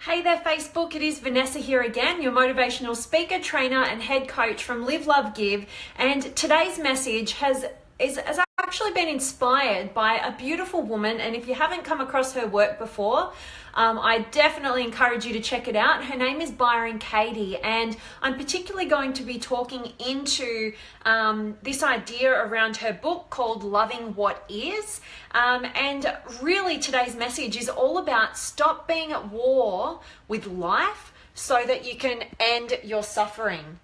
Hey there Facebook, it is Vanessa here again, your motivational speaker, trainer and head coach from Live, Love, Give. And today's message has actually been inspired by a beautiful woman, and if you haven't come across her work before, I definitely encourage you to check it out. Her name is Byron Katie, and I'm particularly going to be talking into this idea around her book called Loving What Is. And really today's message is all about stop being at war with life so that you can end your suffering.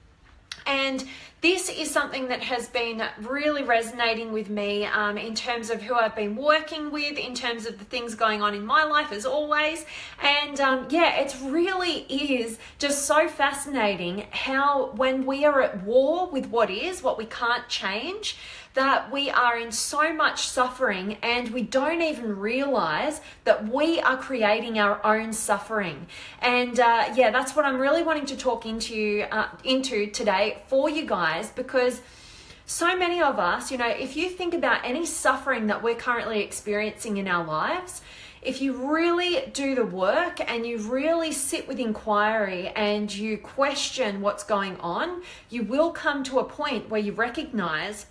And this is something that has been really resonating with me in terms of who I've been working with, in terms of the things going on in my life as always. And it really is just so fascinating how when we are at war with what is, what we can't change, that we are in so much suffering and we don't even realize that we are creating our own suffering. And that's what I'm really wanting to talk into today for you guys, because so many of us, if you think about any suffering that we're currently experiencing in our lives, if you really do the work and you really sit with inquiry and you question what's going on, you will come to a point where you recognize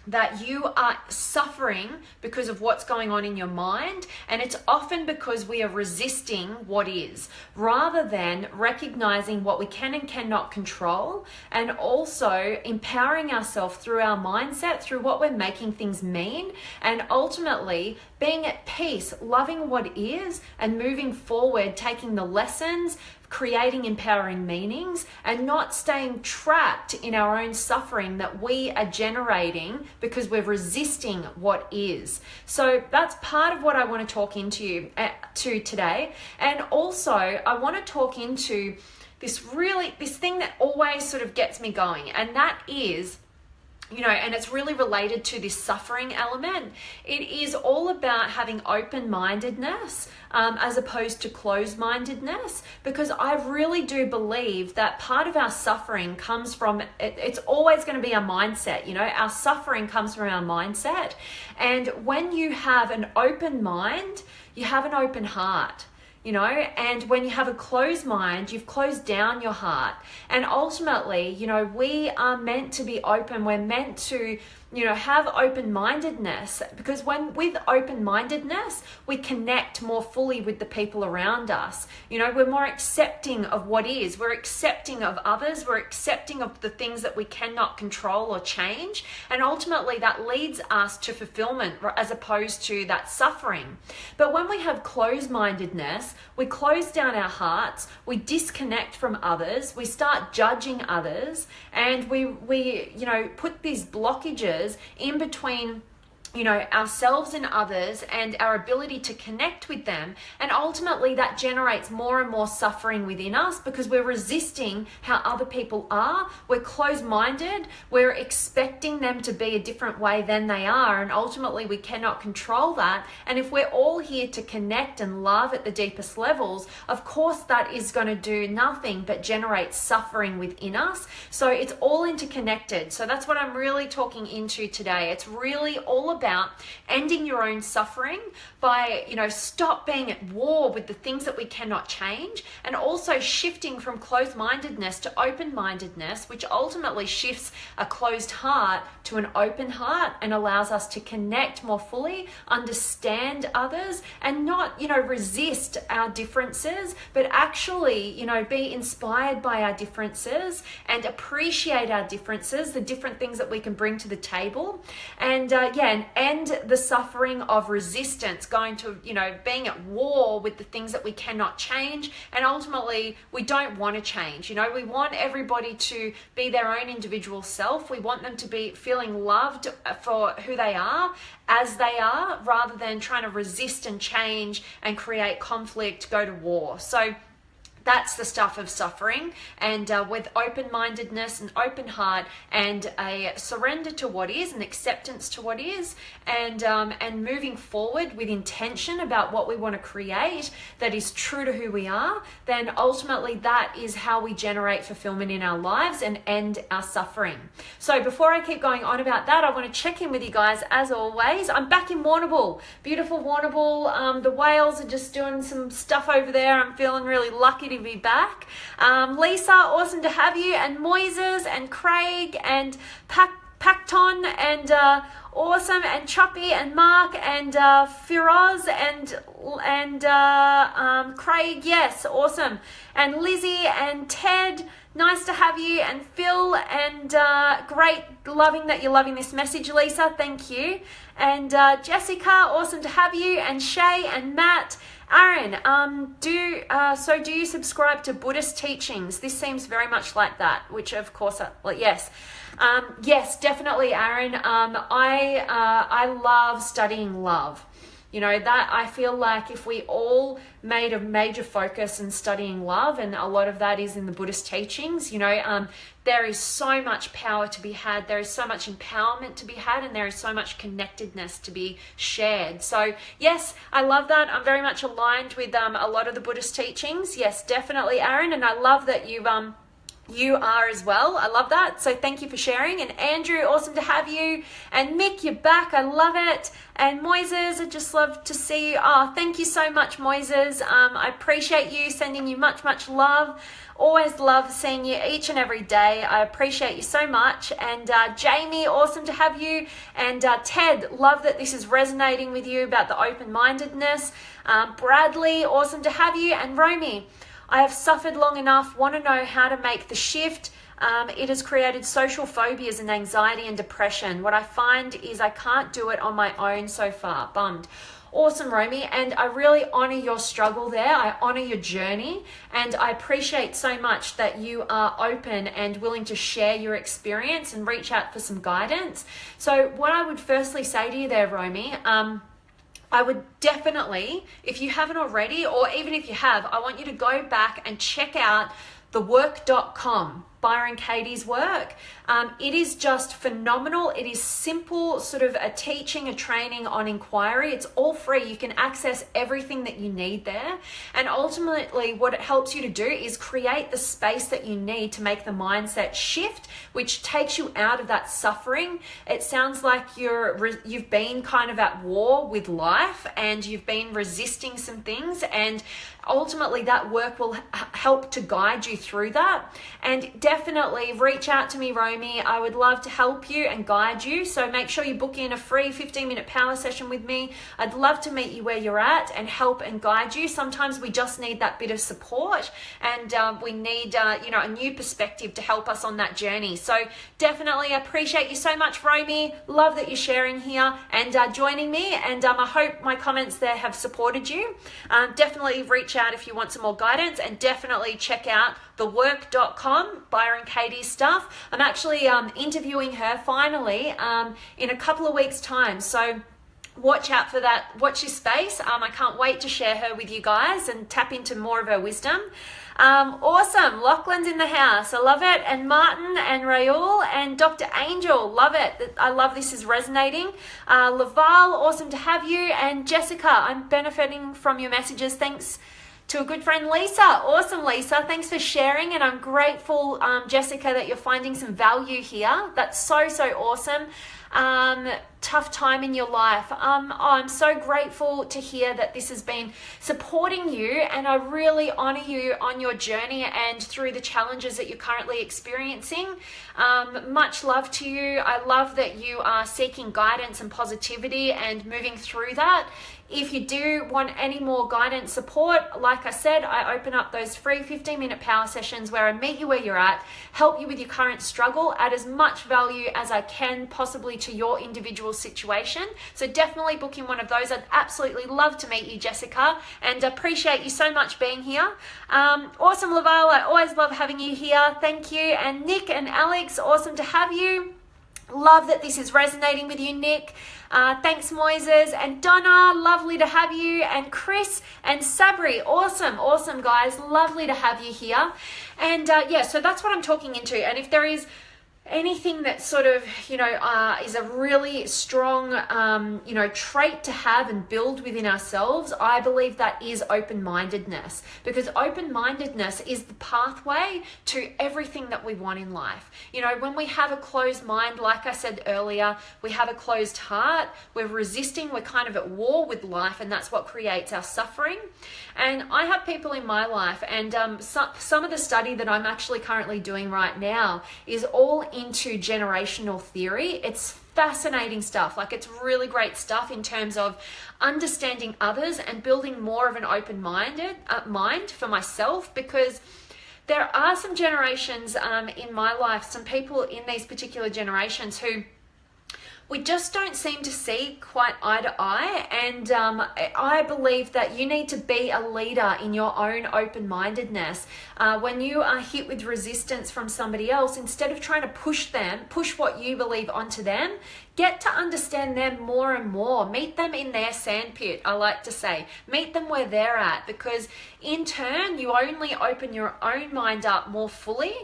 that you are suffering because of what's going on in your mind, and it's often because we are resisting what is, rather than recognizing what we can and cannot control, and also empowering ourselves through our mindset, through what we're making things mean, and ultimately being at peace, loving what is, and moving forward, taking the lessons, creating empowering meanings, and not staying trapped in our own suffering that we are generating because we're resisting what is. So that's part of what I want to talk to today. And also I want to talk into this thing that always sort of gets me going, and that is, and it's really related to this suffering element. It is all about having open-mindedness as opposed to closed-mindedness, because I really do believe that part of our suffering comes from, it's always going to be our mindset. Our suffering comes from our mindset. And when you have an open mind, you have an open heart. And when you have a closed mind, you've closed down your heart. And ultimately, we are meant to be open. We're meant to, have open-mindedness, because with open-mindedness, we connect more fully with the people around us. We're more accepting of what is. We're accepting of others. We're accepting of the things that we cannot control or change. And ultimately, that leads us to fulfillment as opposed to that suffering. But when we have closed-mindedness, we close down our hearts, we disconnect from others, we start judging others, and we put these blockages in between ourselves and others and our ability to connect with them. And ultimately that generates more and more suffering within us because we're resisting how other people are. We're closed-minded. We're expecting them to be a different way than they are. And ultimately we cannot control that. And if we're all here to connect and love at the deepest levels, of course that is going to do nothing but generate suffering within us. So it's all interconnected. So that's what I'm really talking into today. It's really all about ending your own suffering by, stop being at war with the things that we cannot change, and also shifting from closed-mindedness to open-mindedness, which ultimately shifts a closed heart to an open heart and allows us to connect more fully, understand others, and not, resist our differences, but actually, be inspired by our differences and appreciate our differences, the different things that we can bring to the table. And end the suffering of resistance, going to, being at war with the things that we cannot change. And ultimately, we don't want to change. We want everybody to be their own individual self. We want them to be feeling loved for who they are, as they are, rather than trying to resist and change and create conflict, go to war. So That's the stuff of suffering, and with open-mindedness and open heart and a surrender to what is, and acceptance to what is, and moving forward with intention about what we want to create that is true to who we are, then ultimately that is how we generate fulfillment in our lives and end our suffering. So before I keep going on about that, I want to check in with you guys as always. I'm back in Warrnambool, beautiful Warrnambool. The whales are just doing some stuff over there. I'm feeling really lucky to be back. Lisa, awesome to have you, and Moises and Craig and Pacton and awesome, and Choppy and Mark and Firoz and Craig, yes, awesome, and Lizzie and Ted, nice to have you, and Phil, and great, loving that you're loving this message, Lisa, thank you, and Jessica, awesome to have you, and Shay and Matt. Aaron, do you subscribe to Buddhist teachings? This seems very much like that, which of course, yes. Yes, definitely, Aaron. I love studying love. You know, that I feel like if we all made a major focus in studying love, and a lot of that is in the Buddhist teachings, you know, there is so much power to be had, there is so much empowerment to be had, and there is so much connectedness to be shared. So yes, I love that. I'm very much aligned with a lot of the Buddhist teachings. Yes, definitely, Aaron, and I love that you are as well. I love that. So thank you for sharing. And Andrew, awesome to have you. And Mick, you're back. I love it. And Moises, I just love to see you. Oh, thank you so much, Moises. I appreciate you, sending you much, much love. Always love seeing you each and every day. I appreciate you so much. And Jamie, awesome to have you. And Ted, love that this is resonating with you about the open-mindedness. Bradley, awesome to have you. And Romy, I have suffered long enough, want to know how to make the shift. It has created social phobias and anxiety and depression. What I find is I can't do it on my own so far. Bummed. Awesome, Romy, and I really honor your struggle there. I honor your journey, and I appreciate so much that you are open and willing to share your experience and reach out for some guidance. So what I would firstly say to you there, Romy, I would definitely, if you haven't already, or even if you have, I want you to go back and check out thework.com, Byron Katie's work. It is just phenomenal. It is simple, sort of a teaching, a training on inquiry. It's all free. You can access everything that you need there. And ultimately, what it helps you to do is create the space that you need to make the mindset shift, which takes you out of that suffering. It sounds like you've been kind of at war with life, and you've been resisting some things, and ultimately that work will help to guide you through that. And definitely reach out to me, Romy. I would love to help you and guide you. So make sure you book in a free 15-minute power session with me. I'd love to meet you where you're at and help and guide you. Sometimes we just need that bit of support, and we need a new perspective to help us on that journey. So definitely appreciate you so much, Romy. Love that you're sharing here and joining me, and I hope my comments there have supported you. Definitely reach out if you want some more guidance, and definitely check out thework.com, Byron Katie's stuff. I'm actually interviewing her finally in a couple of weeks' time. So watch out for that. Watch this space. I can't wait to share her with you guys and tap into more of her wisdom. Awesome. Lachlan's in the house. I love it. And Martin and Raul and Dr. Angel. Love it. I love this is resonating. Laval, awesome to have you. And Jessica, I'm benefiting from your messages. Thanks to a good friend, Lisa. Awesome, Lisa. Thanks for sharing. And I'm grateful, Jessica, that you're finding some value here. That's so, so awesome. Tough time in your life. I'm so grateful to hear that this has been supporting you, and I really honor you on your journey and through the challenges that you're currently experiencing. Much love to you. I love that you are seeking guidance and positivity and moving through that. If you do want any more guidance, support, like I said, I open up those free 15-minute power sessions where I meet you where you're at, help you with your current struggle, add as much value as I can possibly to your individual situation. So definitely book in one of those. I'd absolutely love to meet you, Jessica, and appreciate you so much being here. Awesome, Laval. I always love having you here. Thank you. And Nick and Alex, awesome to have you. Love that this is resonating with you, Nick. Thanks, Moises. And Donna, lovely to have you. And Chris and Sabri, awesome, guys. Lovely to have you here. And yeah, so that's what I'm talking into. And if there is anything that sort of, is a really strong, trait to have and build within ourselves, I believe that is open-mindedness, because open-mindedness is the pathway to everything that we want in life. When we have a closed mind, like I said earlier, we have a closed heart, we're resisting, we're kind of at war with life, and that's what creates our suffering. And I have people in my life, and some of the study that I'm actually currently doing right now is all into generational theory. It's fascinating stuff. Like, it's really great stuff in terms of understanding others and building more of an open-minded mind for myself, because there are some generations in my life, some people in these particular generations who we just don't seem to see quite eye to eye. And I believe that you need to be a leader in your own open-mindedness. When you are hit with resistance from somebody else, instead of trying to push what you believe onto them, get to understand them more and more. Meet them in their sandpit, I like to say. Meet them where they're at, because in turn, you only open your own mind up more fully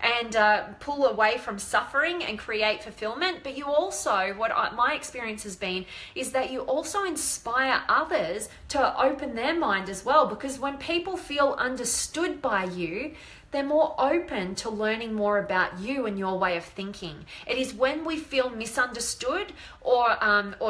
and pull away from suffering and create fulfillment. But you also, my experience has been, is that you also inspire others to open their mind as well, because when people feel understood by you, they're more open to learning more about you and your way of thinking. It is when we feel misunderstood or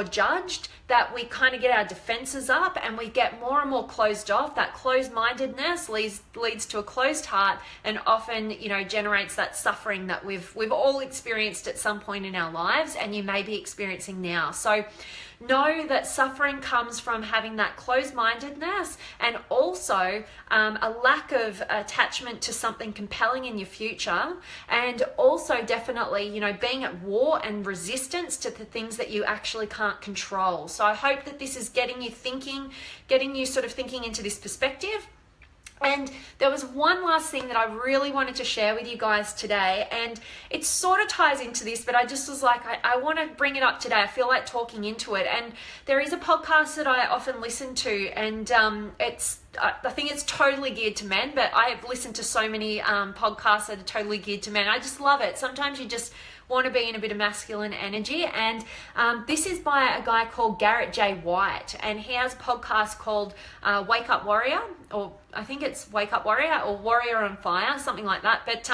judged that we kind of get our defenses up and we get more and more closed off. That closed-mindedness leads to a closed heart, and often, generates that suffering that we've all experienced at some point in our lives, and you may be experiencing now. So know that suffering comes from having that closed-mindedness, and also a lack of attachment to something compelling in your future, and also definitely, being at war and resistance to the things that you actually can't control. So I hope that this is getting you thinking, getting you sort of thinking into this perspective. And there was one last thing that I really wanted to share with you guys today, and it sort of ties into this, but I just was like, I want to bring it up today. I feel like talking into it. And there is a podcast that I often listen to, and I think it's totally geared to men, but I've listened to so many podcasts that are totally geared to men. I just love it. Sometimes you just want to be in a bit of masculine energy, and this is by a guy called Garrett J. White, and he has a podcast called Wake Up Warrior, or I think it's Wake Up Warrior or Warrior on Fire, something like that. But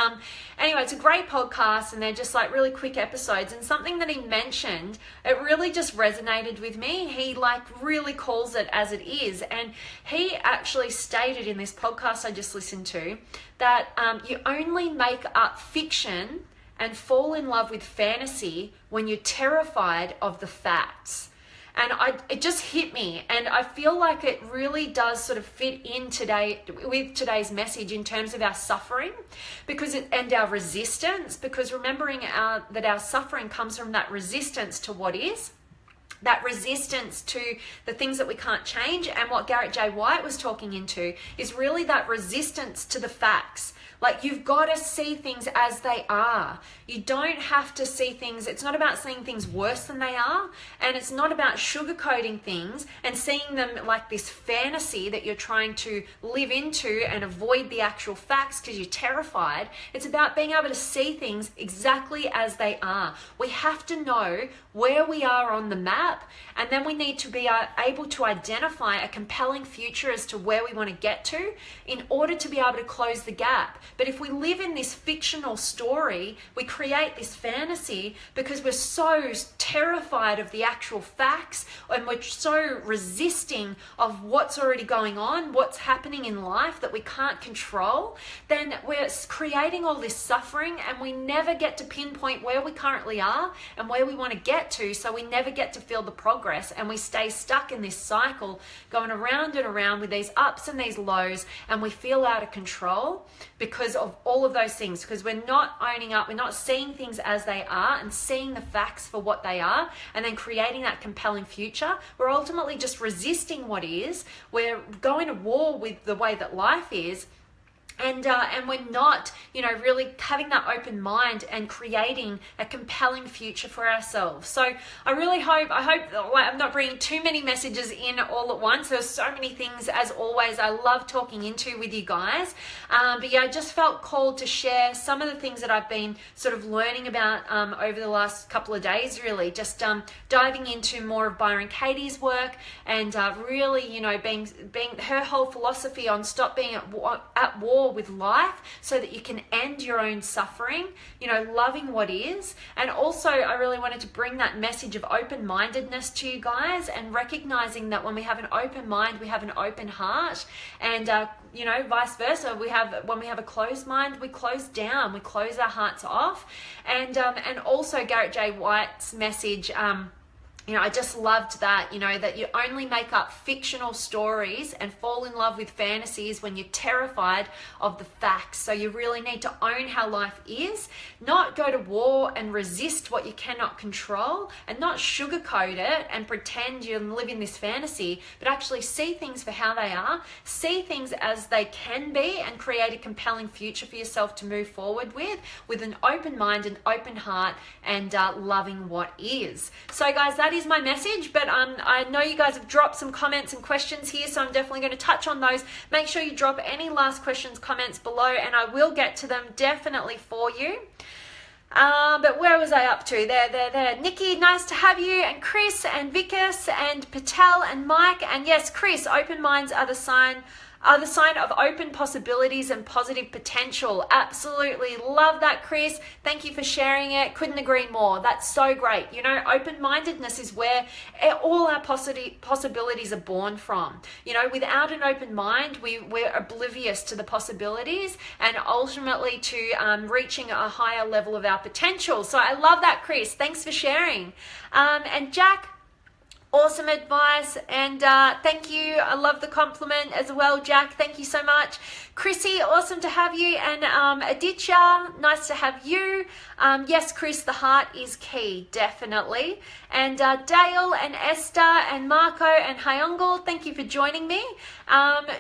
anyway, it's a great podcast, and they're just like really quick episodes. And something that he mentioned, it really just resonated with me. He like really calls it as it is, and he actually stated in this podcast I just listened to that you only make up fiction and fall in love with fantasy when you're terrified of the facts. And it just hit me, and I feel like it really does sort of fit in with today's message in terms of our suffering, and our resistance, because remembering that our suffering comes from that resistance to what is, that resistance to the things that we can't change. And what Garrett J. White was talking into is really that resistance to the facts. Like, you've got to see things as they are. You don't have to see things. It's not about seeing things worse than they are. And it's not about sugarcoating things and seeing them like this fantasy that you're trying to live into and avoid the actual facts because you're terrified. It's about being able to see things exactly as they are. We have to know where we are on the map, and then we need to be able to identify a compelling future as to where we want to get to in order to be able to close the gap. But if we live in this fictional story, we create this fantasy because we're so terrified of the actual facts, and we're so resisting of what's already going on, what's happening in life that we can't control, then we're creating all this suffering, and we never get to pinpoint where we currently are and where we want to get to, so we never get to feel the progress, and we stay stuck in this cycle going around and around with these ups and these lows, and we feel out of control because of all of those things, because we're not owning up, we're not seeing things as they are and seeing the facts for what they are, and then creating that compelling future. We're ultimately just resisting what is. We're going to war with the way that life is, and we're not, really having that open mind and creating a compelling future for ourselves. So I hope I'm not bringing too many messages in all at once. There's so many things, as always, I love talking into with you guys. But yeah, I just felt called to share some of the things that I've been sort of learning about over the last couple of days, really. Just diving into more of Byron Katie's work and really, being her whole philosophy on stop being at war with life so that you can end your own suffering, loving what is. And also I really wanted to bring that message of open-mindedness to you guys, and recognizing that when we have an open mind, we have an open heart, and vice versa. When we have a closed mind, we close down, we close our hearts off. And also Garrett J. White's message, I just loved that, that you only make up fictional stories and fall in love with fantasies when you're terrified of the facts. So you really need to own how life is, not go to war and resist what you cannot control, and not sugarcoat it and pretend you live in this fantasy, but actually see things for how they are, see things as they can be, and create a compelling future for yourself to move forward with an open mind, an open heart, and loving what is. So guys, that is my message, but I know you guys have dropped some comments and questions here, so I'm definitely going to touch on those. Make sure you drop any last questions, comments below, and I will get to them definitely for you. But where was I up to? There. Nikki, nice to have you, and Chris and Vikas and Patel and Mike. And yes, Chris, open minds are the sign of open possibilities and positive potential. Absolutely love that, Chris. Thank you for sharing it. Couldn't agree more. That's so great. Open-mindedness is where all our possibilities are born from. Without an open mind, we're oblivious to the possibilities and ultimately to reaching a higher level of our potential. So I love that, Chris. Thanks for sharing. And Jack, awesome advice, and thank you. I love the compliment as well, Jack. Thank you so much. Chrissy, awesome to have you. And Aditya, nice to have you. Yes, Chris, the heart is key, definitely. And Dale and Esther and Marco and Hyungal, thank you for joining me.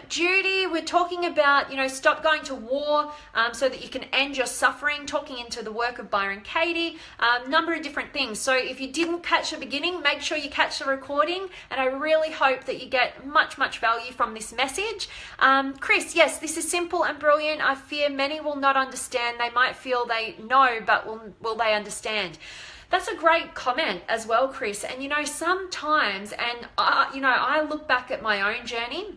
Judy, we're talking about, stop going to war so that you can end your suffering, talking into the work of Byron Katie, number of different things. So if you didn't catch the beginning, make sure you catch the recording, and I really hope that you get much value from this message. Chris, yes, this is simple and brilliant. I fear many will not understand. They might feel they know, but will they understand? That's a great comment as well, Chris. And sometimes, and I look back at my own journey,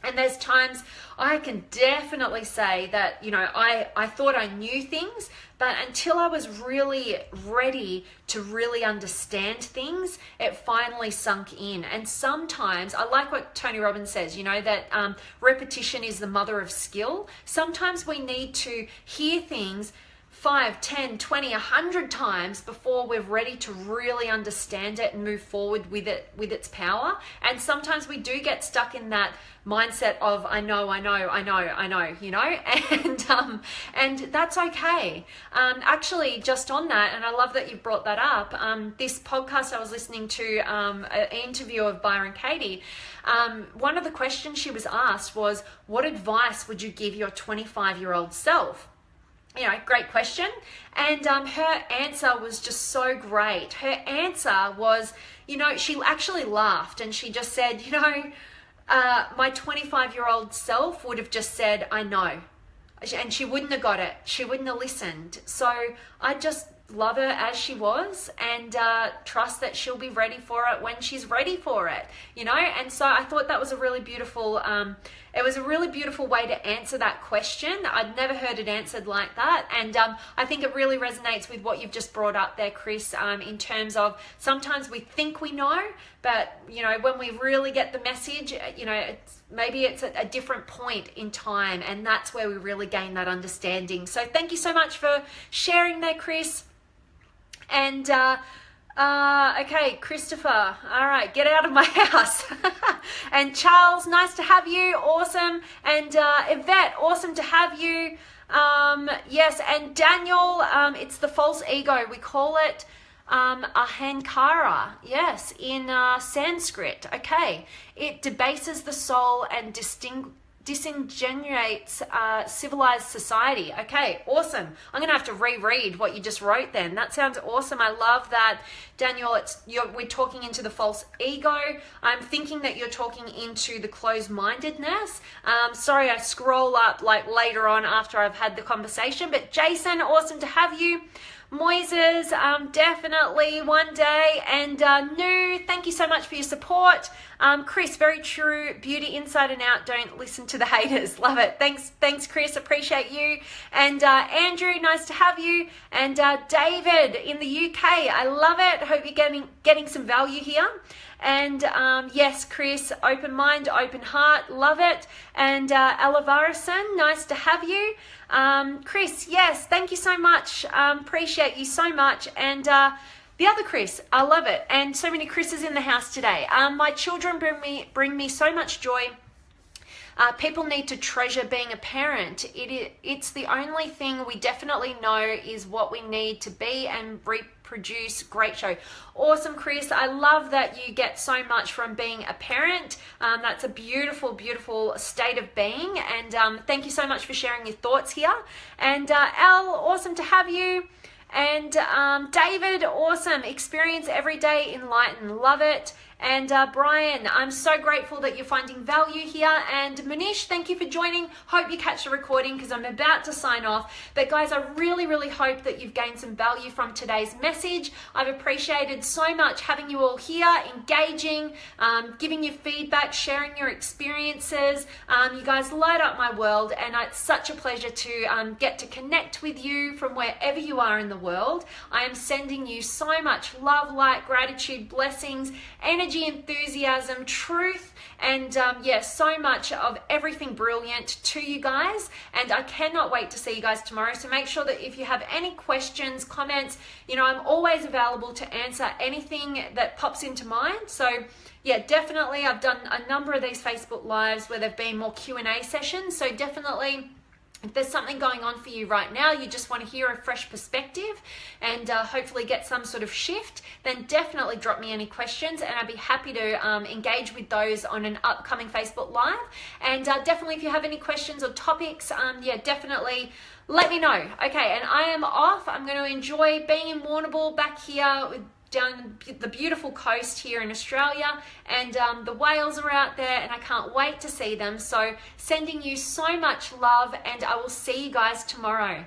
and there's times I can definitely say that, I thought I knew things, but until I was really ready to really understand things, it finally sunk in. And sometimes, I like what Tony Robbins says, that repetition is the mother of skill. Sometimes we need to hear things 5, 10, 20, 100 times before we're ready to really understand it and move forward with its power. And sometimes we do get stuck in that mindset of I know, and that's okay. Actually, just on that, and I love that you brought that up, this podcast I was listening to, an interview of Byron Katie, one of the questions she was asked was, what advice would you give your 25-year-old self? Great question. And her answer was just so great. Her answer was, she actually laughed, and she just said, my 25-year-old self would have just said, I know. And she wouldn't have got it. She wouldn't have listened. So I just love her as she was, and trust that she'll be ready for it when she's ready for it, and so I thought that was a really beautiful way to answer that question. I'd never heard it answered like that, and I think it really resonates with what you've just brought up there, Chris, in terms of sometimes we think we know, but when we really get the message, maybe it's a different point in time, and that's where we really gain that understanding. So thank you so much for sharing there, Chris. And okay, Christopher, all right, get out of my house. And Charles, nice to have you, awesome. And Yvette, awesome to have you. Yes, and Daniel, it's the false ego. We call it ahankara, yes, in Sanskrit. Okay, it debases the soul and disingenuates civilized society. Okay, awesome. I'm going to have to reread what you just wrote then. That sounds awesome. I love that, Daniel. We're talking into the false ego. I'm thinking that you're talking into the closed-mindedness. Sorry, I scroll up like later on after I've had the conversation. But Jason, awesome to have you. Moises, definitely one day. And Nu, thank you so much for your support. Chris, very true. Beauty inside and out. Don't listen to the haters. Love it. Thanks, Chris. Appreciate you. And Andrew, nice to have you. And David in the UK, I love it. Hope you're getting some value here. And yes, Chris, open mind, open heart, love it. And Ella Varison, nice to have you. Chris, yes, thank you so much. Appreciate you so much. And the other Chris, I love it. And so many Chris's in the house today. My children bring me so much joy. People need to treasure being a parent. It's the only thing we definitely know is what we need to be and reproduce. Great show. Awesome, Chris. I love that you get so much from being a parent. That's a beautiful, beautiful state of being. And thank you so much for sharing your thoughts here. And Al, awesome to have you. And David, awesome. Experience every day, enlighten. Love it. And Brian, I'm so grateful that you're finding value here. And Manish, thank you for joining. Hope you catch the recording because I'm about to sign off. But guys, I really, really hope that you've gained some value from today's message. I've appreciated so much having you all here, engaging, giving you feedback, sharing your experiences. You guys light up my world, and it's such a pleasure to get to connect with you from wherever you are in the world. I am sending you so much love, light, gratitude, blessings, energy, enthusiasm, truth, and yes, so much of everything brilliant to you guys. And I cannot wait to see you guys tomorrow. So make sure that if you have any questions, comments, I'm always available to answer anything that pops into mind. So yeah, definitely, I've done a number of these Facebook Lives where there've been more Q&A sessions. So definitely, if there's something going on for you right now, you just want to hear a fresh perspective and hopefully get some sort of shift, then definitely drop me any questions and I'd be happy to engage with those on an upcoming Facebook Live. And definitely if you have any questions or topics, yeah, definitely let me know. Okay, and I am off. I'm going to enjoy being in Warrnambool back here down the beautiful coast here in Australia, and the whales are out there and I can't wait to see them. So sending you so much love, and I will see you guys tomorrow.